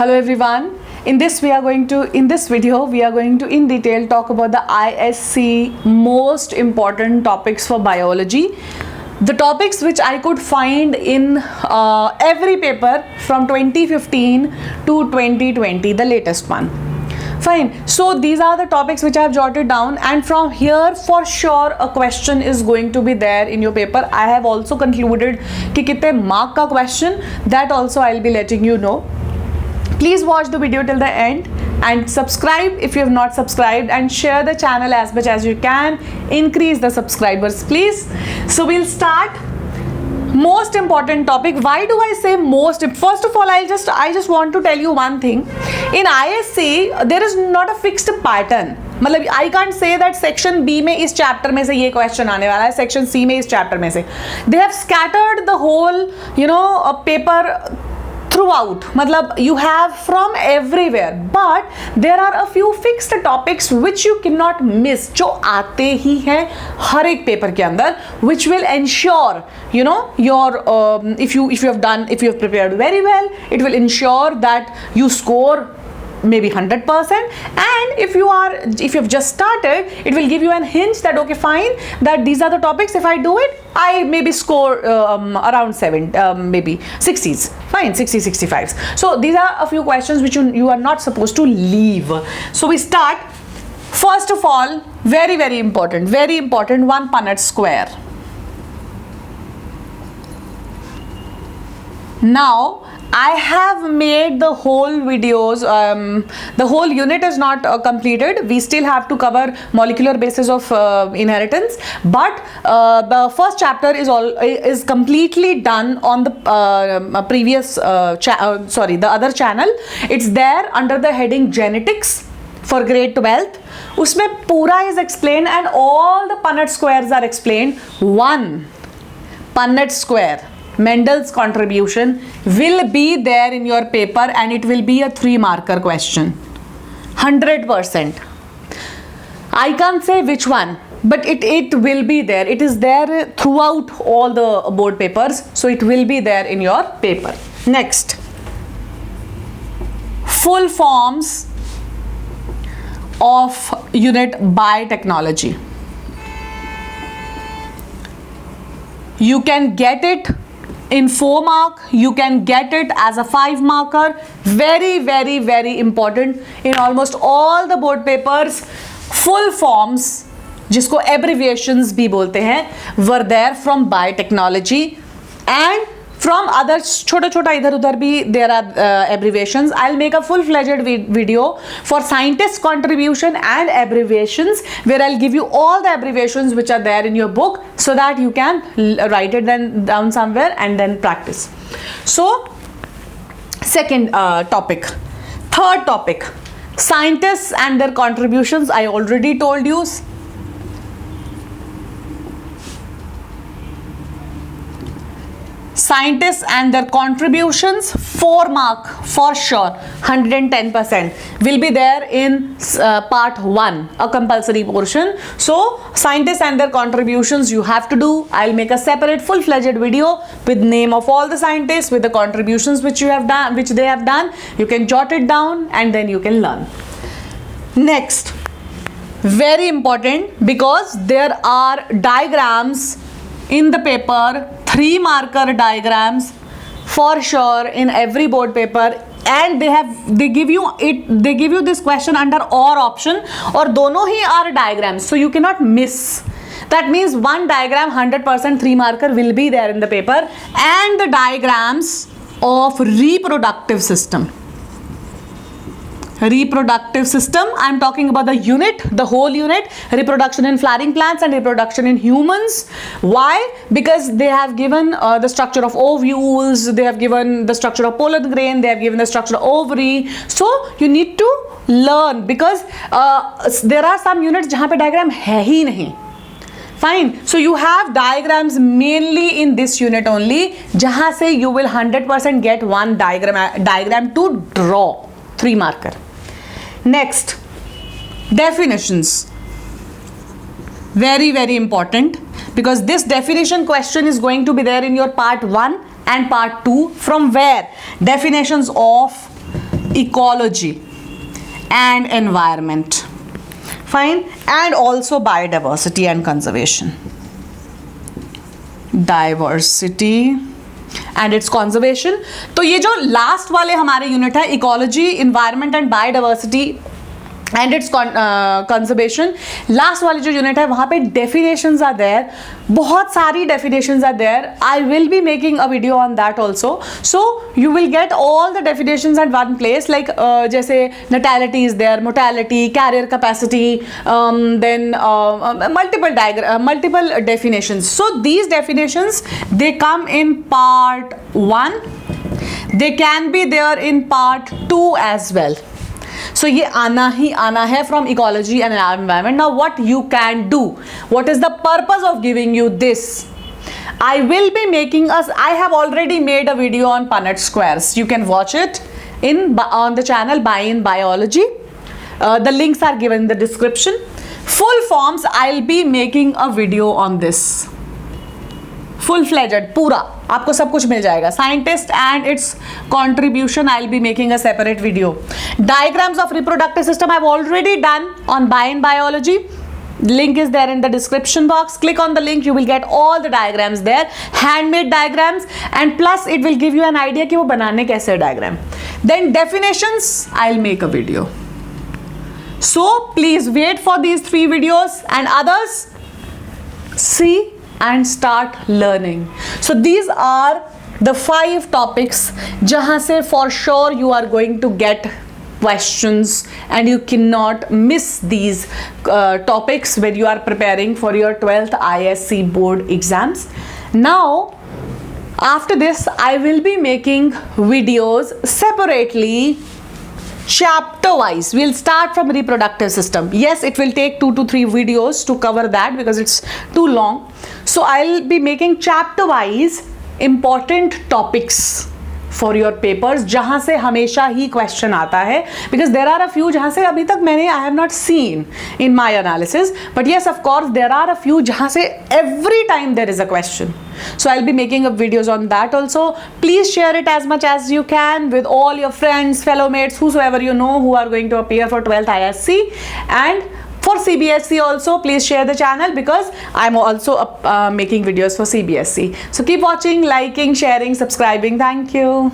Hello everyone. In this video we are going to in detail talk about the ISC most important topics for biology. The topics which I could find in every paper from 2015 to 2020, the latest one. Fine. So these are the topics which I have jotted down, and from here for sure a question is going to be there in your paper. I have also concluded कि कितने mark का question, that also I'll be letting you know. Please watch the video till the end and subscribe if you have not subscribed, and share the channel as much as you can. Increase the subscribers please. So we'll start. Most important topic. Why do I say most? First of all, I just want to tell you one thing. In ISC there is not a fixed pattern. मतलब I can't say that section B में इस chapter में से ये question आने वाला है, section C में इस chapter में से. They have scattered the whole paper throughout. मतलब you have from everywhere, but there are a few fixed topics which you cannot miss, जो आते ही हैं हर एक पेपर के अंदर, which will ensure your if you have prepared very well, it will ensure that you score maybe 100%, and if you have just started, it will give you an hint that okay fine, that these are the topics, if I do it I maybe score around 7 maybe 60s, fine, 60 65s. So these are a few questions which you are not supposed to leave. So we start. First of all, very important, one Punnett square. Now I have made the whole videos, the whole unit is not completed. We still have to cover molecular basis of inheritance, but the first chapter is completely done on the previous the other channel. It's there under the heading genetics for grade 12th. उसमें पूरा is explained and all the Punnett squares are explained. One Punnett square, Mendel's contribution, will be there in your paper, and it will be a 3-marker question, 100%. I can't say which one, but it will be there. It is there throughout all the board papers, so it will be there in your paper. Next, full forms of unit biotechnology. You can get it in 4 mark, you can get it as a 5 marker. Very important in almost all the board papers. Full forms, जिसको abbreviations भी बोलते हैं, were there from biotechnology, and from other छोटा इधर उधर भी there are abbreviations. I'll make a full-fledged video for scientist contribution and abbreviations, where I'll give you all the abbreviations which are there in your book, so that you can write it down somewhere and then practice. So second topic. Third topic, scientists and their contributions. I already told you. Scientists and their contributions, 4 mark for sure, 110% will be there in part 1, a compulsory portion. So scientists and their contributions you have to do. I'll make a separate full-fledged video with name of all the scientists, with the contributions which they have done. You can jot it down and then you can learn. Next, very important, because there are diagrams in the paper, 3-marker diagrams for sure in every board paper, and they give you this question under or option, or दोनों ही are diagrams, so you cannot miss. That means one diagram 100% 3-marker will be there in the paper, and the diagrams of reproductive system. Reproductive system, I'm talking about the unit, the whole unit, reproduction in flowering plants and reproduction in humans. Why? Because they have given the structure of ovules, they have given the structure of pollen grain, they have given the structure of ovary. So you need to learn, because there are some units जहाँ पे diagram है ही नहीं. Fine. So you have diagrams mainly in this unit only, जहाँ से you will 100% get one diagram to draw, 3-marker. Next, definitions. Very important, because this definition question is going to be there in your part 1 and part 2. From where? Definitions of ecology and environment. Fine. And also biodiversity and conservation. Diversity and its conservation. तो ये जो last वाले हमारे unit है ecology, environment and biodiversity and it's conservation, last वाली जो unit है वहाँ पे डेफिनेशंस आर देयर, बहुत सारी definitions are there. I will be making a video on that also. So you will get all the definitions at one place. Like जैसे natality is there, mortality, carrier capacity, then multiple definitions. So these definitions, they come in part 1. They can be there in part 2 as well. So ये आना ही आना है from ecology and environment. Now what you can do? What is the purpose of giving you this? I will be making I have already made a video on Punnett squares. You can watch it on the channel By in Biology. The links are given in the description. Full forms, I'll be making a video on this. Full fledged, पूरा आपको सब कुछ मिल जाएगा. Scientist and its contribution, I'll be making a separate video. Diagrams of reproductive system I've already done on By in Biology. Link is there in the description box. Click on the link, you will get all the diagrams there, handmade diagrams, and plus it will give you an idea कि वो बनाने कैसे diagram. Then definitions, I'll make a video. So please wait for these 3 videos and others. See and start learning. So these are the 5 topics jahan se for sure you are going to get questions, and you cannot miss these topics when you are preparing for your 12th ISC board exams. Now after this I will be making videos separately, chapter wise. We'll start from reproductive system. Yes, it will take 2 to 3 videos to cover that because it's too long. So I'll be making chapter wise important topics for your papers जहाँ से हमेशा ही question आता है, because there are a few जहाँ से अभी तक मैंने I have not seen in my analysis, but yes, of course there are a few जहाँ से every time there is a question. So I'll be making up videos on that also. Please share it as much as you can with all your friends, fellow mates, whosoever you know who are going to appear for 12th ISC, and for CBSE also. Please share the channel because I'm also making videos for CBSE. So keep watching, liking, sharing, subscribing. Thank you.